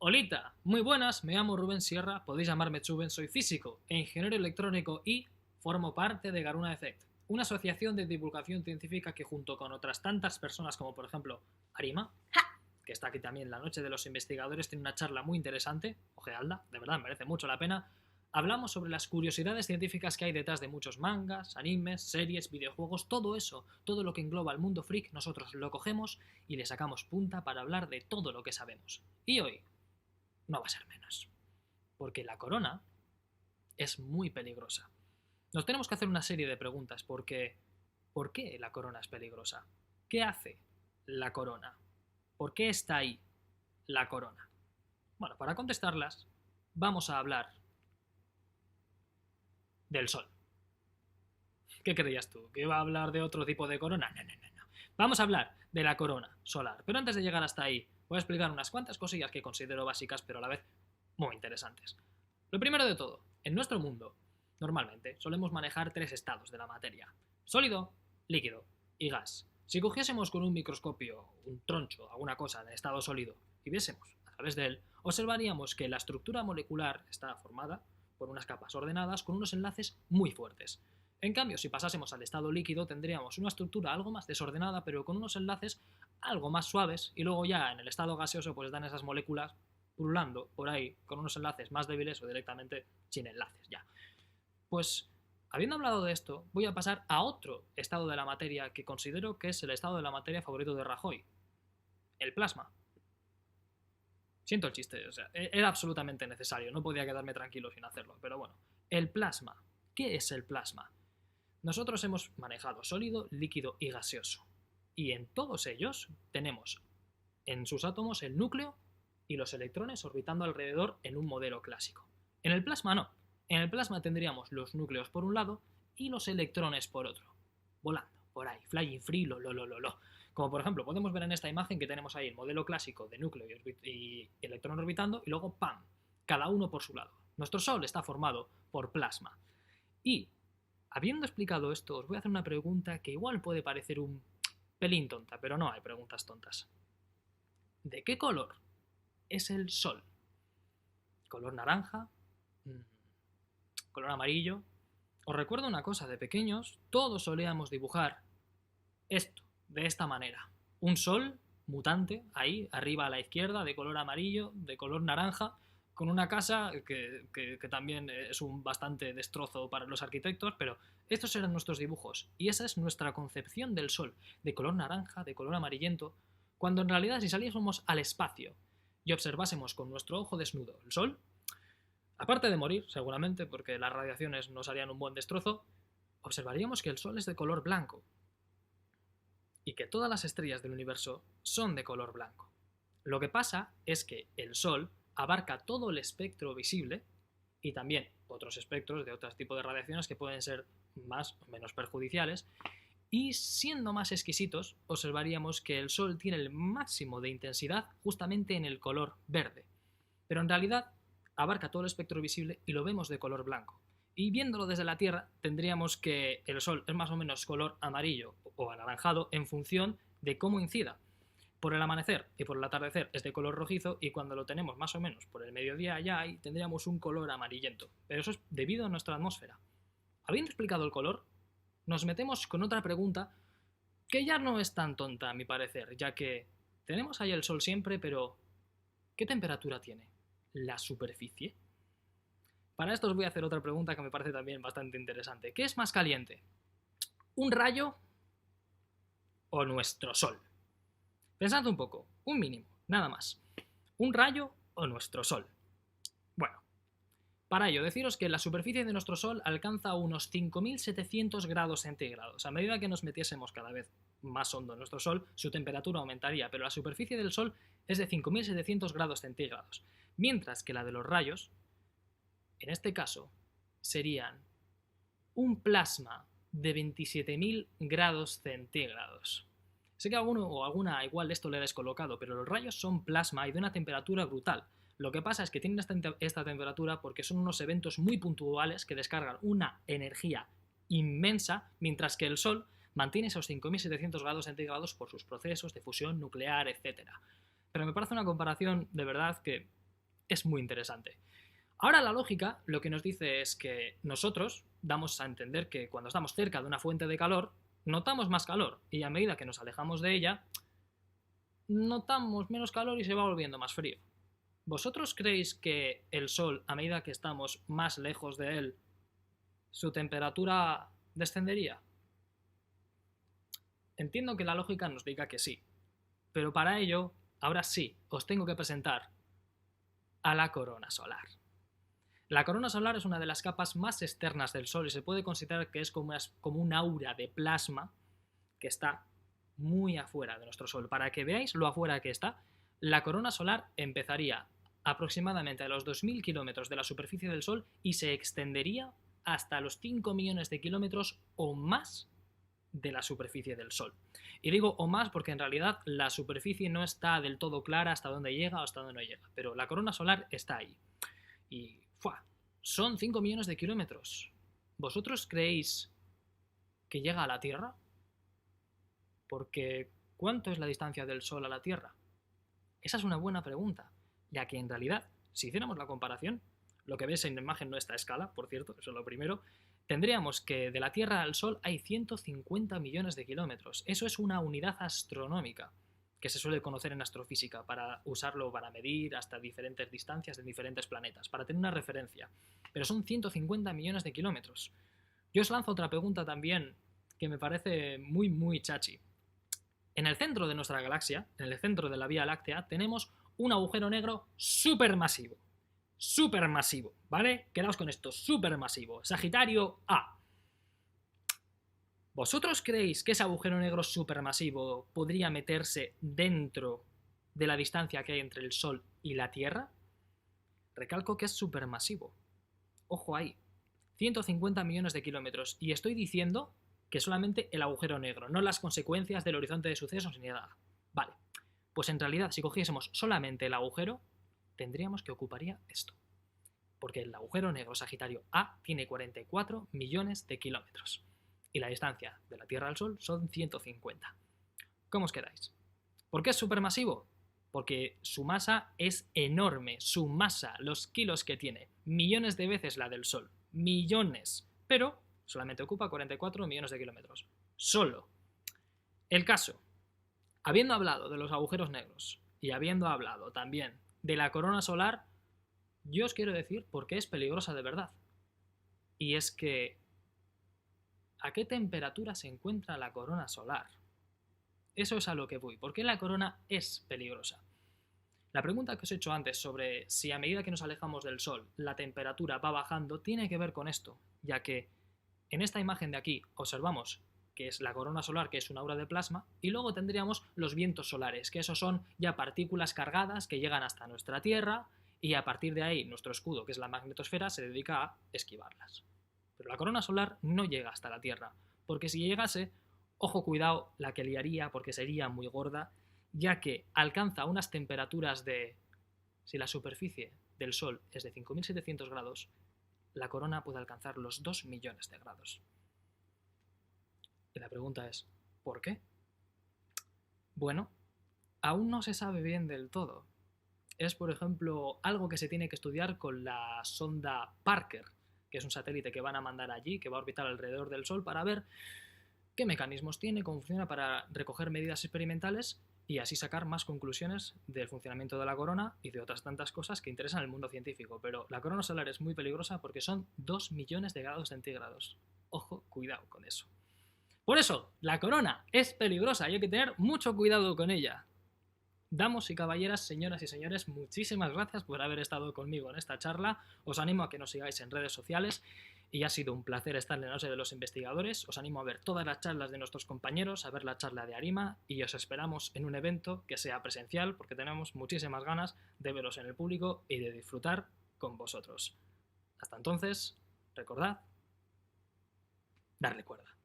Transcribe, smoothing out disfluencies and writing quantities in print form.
Olita, muy buenas, me llamo Rubén Sierra, podéis llamarme Chuben, soy físico e ingeniero electrónico y formo parte de Garuna Effect, una asociación de divulgación científica que junto con otras tantas personas como por ejemplo Arima, que está aquí también la noche de los investigadores, tiene una charla muy interesante, ojeadla, de verdad merece mucho la pena. Hablamos sobre las curiosidades científicas que hay detrás de muchos mangas, animes, series, videojuegos, todo eso, todo lo que engloba el mundo freak, nosotros lo cogemos y le sacamos punta para hablar de todo lo que sabemos. Y hoy no va a ser menos, porque la corona es muy peligrosa. Nos tenemos que hacer una serie de preguntas porque ¿por qué la corona es peligrosa? ¿Qué hace la corona? ¿Por qué está ahí la corona? Bueno, para contestarlas vamos a hablar del Sol. ¿Qué creías tú? ¿Que iba a hablar de otro tipo de corona? No, no, no, no. Vamos a hablar de la corona solar. Pero antes de llegar hasta ahí, voy a explicar unas cuantas cosillas que considero básicas, pero a la vez muy interesantes. Lo primero de todo, en nuestro mundo, normalmente solemos manejar tres estados de la materia: sólido, líquido y gas. Si cogiésemos con un microscopio un troncho, alguna cosa en estado sólido, y viésemos a través de él, observaríamos que la estructura molecular está formada por unas capas ordenadas con unos enlaces muy fuertes. En cambio, si pasásemos al estado líquido, tendríamos una estructura algo más desordenada, pero con unos enlaces algo más suaves, y luego ya en el estado gaseoso pues dan esas moléculas pululando por ahí con unos enlaces más débiles o directamente sin enlaces ya. Pues, habiendo hablado de esto, voy a pasar a otro estado de la materia que considero que es el estado de la materia favorito de Rajoy: el plasma. Siento el chiste, o sea, era absolutamente necesario, no podía quedarme tranquilo sin hacerlo, pero bueno. El plasma. ¿Qué es el plasma? Nosotros hemos manejado sólido, líquido y gaseoso. Y en todos ellos tenemos en sus átomos el núcleo y los electrones orbitando alrededor en un modelo clásico. En el plasma no. En el plasma tendríamos los núcleos por un lado y los electrones por otro, volando por ahí, flying free, lo. Como por ejemplo podemos ver en esta imagen que tenemos ahí el modelo clásico de núcleo y electrón orbitando y luego ¡pam!, cada uno por su lado. Nuestro Sol está formado por plasma. Y, habiendo explicado esto, os voy a hacer una pregunta que igual puede parecer un pelín tonta, pero no hay preguntas tontas. ¿De qué color es el Sol? ¿Color naranja? ¿Color amarillo? Os recuerdo una cosa, de pequeños todos solíamos dibujar esto, de esta manera: un sol mutante, ahí, arriba a la izquierda, de color amarillo, de color naranja, con una casa que también es un bastante destrozo para los arquitectos, pero estos eran nuestros dibujos, y esa es nuestra concepción del sol, de color naranja, de color amarillento, cuando en realidad si saliésemos al espacio y observásemos con nuestro ojo desnudo el sol, aparte de morir, seguramente, porque las radiaciones nos harían un buen destrozo, observaríamos que el sol es de color blanco, y que todas las estrellas del universo son de color blanco. Lo que pasa es que el Sol abarca todo el espectro visible y también otros espectros de otros tipos de radiaciones que pueden ser más o menos perjudiciales, y siendo más exquisitos, observaríamos que el Sol tiene el máximo de intensidad justamente en el color verde, pero en realidad abarca todo el espectro visible y lo vemos de color blanco. Y viéndolo desde la Tierra, tendríamos que el Sol es más o menos color amarillo o anaranjado en función de cómo incida. Por el amanecer y por el atardecer es de color rojizo, y cuando lo tenemos más o menos por el mediodía ya ahí tendríamos un color amarillento. Pero eso es debido a nuestra atmósfera. Habiendo explicado el color, nos metemos con otra pregunta que ya no es tan tonta a mi parecer, ya que tenemos ahí el Sol siempre, pero ¿qué temperatura tiene la superficie? Para esto os voy a hacer otra pregunta que me parece también bastante interesante. ¿Qué es más caliente? ¿Un rayo o nuestro Sol? Pensad un poco, un mínimo, nada más. ¿Un rayo o nuestro Sol? Bueno, para ello deciros que la superficie de nuestro Sol alcanza unos 5.700 grados centígrados. A medida que nos metiésemos cada vez más hondo en nuestro Sol, su temperatura aumentaría, pero la superficie del Sol es de 5.700 grados centígrados, mientras que la de los rayos, en este caso, serían un plasma de 27.000 grados centígrados. Sé que a alguno o alguna igual esto le ha descolocado, pero los rayos son plasma y de una temperatura brutal. Lo que pasa es que tienen esta temperatura porque son unos eventos muy puntuales que descargan una energía inmensa, mientras que el Sol mantiene esos 5.700 grados centígrados por sus procesos de fusión nuclear, etc. Pero me parece una comparación de verdad que es muy interesante. Ahora la lógica lo que nos dice es que nosotros damos a entender que cuando estamos cerca de una fuente de calor, notamos más calor y a medida que nos alejamos de ella, notamos menos calor y se va volviendo más frío. ¿Vosotros creéis que el Sol, a medida que estamos más lejos de él, su temperatura descendería? Entiendo que la lógica nos diga que sí, pero para ello, ahora sí, os tengo que presentar a la corona solar. La corona solar es una de las capas más externas del Sol y se puede considerar que es como un aura de plasma que está muy afuera de nuestro Sol. Para que veáis lo afuera que está, la corona solar empezaría aproximadamente a los 2.000 kilómetros de la superficie del Sol y se extendería hasta los 5 millones de kilómetros o más de la superficie del Sol. Y digo o más porque en realidad la superficie no está del todo clara hasta dónde llega o hasta dónde no llega, pero la corona solar está ahí. Y son 5 millones de kilómetros. ¿Vosotros creéis que llega a la Tierra? Porque ¿cuánto es la distancia del Sol a la Tierra? Esa es una buena pregunta, ya que en realidad, si hiciéramos la comparación, lo que ves en la imagen no está a escala, por cierto, eso es lo primero, tendríamos que de la Tierra al Sol hay 150 millones de kilómetros. Eso es una unidad astronómica que se suele conocer en astrofísica para usarlo para medir hasta diferentes distancias de diferentes planetas, para tener una referencia. Pero son 150 millones de kilómetros. Yo os lanzo otra pregunta también que me parece muy, muy chachi. En el centro de nuestra galaxia, en el centro de la Vía Láctea, tenemos un agujero negro supermasivo. Supermasivo, ¿vale? Quedaos con esto, supermasivo. Sagitario A. ¿Vosotros creéis que ese agujero negro supermasivo podría meterse dentro de la distancia que hay entre el Sol y la Tierra? Recalco que es supermasivo. Ojo ahí. 150 millones de kilómetros. Y estoy diciendo que solamente el agujero negro, no las consecuencias del horizonte de sucesos ni nada. Vale. Pues en realidad, si cogiésemos solamente el agujero, tendríamos que ocuparía esto. Porque el agujero negro Sagitario A tiene 44 millones de kilómetros. Y la distancia de la Tierra al Sol son 150. ¿Cómo os quedáis? ¿Por qué es supermasivo? Porque su masa es enorme. Su masa, los kilos que tiene, millones de veces la del Sol. Millones. Pero solamente ocupa 44 millones de kilómetros. Solo. El caso. Habiendo hablado de los agujeros negros y habiendo hablado también de la corona solar, yo os quiero decir por qué es peligrosa de verdad. Y es que ¿a qué temperatura se encuentra la corona solar? Eso es a lo que voy. ¿Por qué la corona es peligrosa? La pregunta que os he hecho antes sobre si a medida que nos alejamos del Sol la temperatura va bajando tiene que ver con esto, ya que en esta imagen de aquí observamos que es la corona solar, que es una aura de plasma, y luego tendríamos los vientos solares, que esos son ya partículas cargadas que llegan hasta nuestra Tierra y a partir de ahí nuestro escudo, que es la magnetosfera, se dedica a esquivarlas. Pero la corona solar no llega hasta la Tierra, porque si llegase, ojo cuidado la que liaría porque sería muy gorda, ya que alcanza unas temperaturas de... Si la superficie del Sol es de 5.700 grados, la corona puede alcanzar los 2 millones de grados. Y la pregunta es, ¿por qué? Bueno, aún no se sabe bien del todo. Es, por ejemplo, algo que se tiene que estudiar con la sonda Parker, que es un satélite que van a mandar allí, que va a orbitar alrededor del Sol para ver qué mecanismos tiene, cómo funciona para recoger medidas experimentales y así sacar más conclusiones del funcionamiento de la corona y de otras tantas cosas que interesan al mundo científico. Pero la corona solar es muy peligrosa porque son 2 millones de grados centígrados. Ojo, cuidado con eso. Por eso, la corona es peligrosa y hay que tener mucho cuidado con ella. Damas y caballeras, señoras y señores, muchísimas gracias por haber estado conmigo en esta charla. Os animo a que nos sigáis en redes sociales y ha sido un placer estar en la noche de los investigadores. Os animo a ver todas las charlas de nuestros compañeros, a ver la charla de Arima y os esperamos en un evento que sea presencial porque tenemos muchísimas ganas de veros en el público y de disfrutar con vosotros. Hasta entonces, recordad, darle cuerda.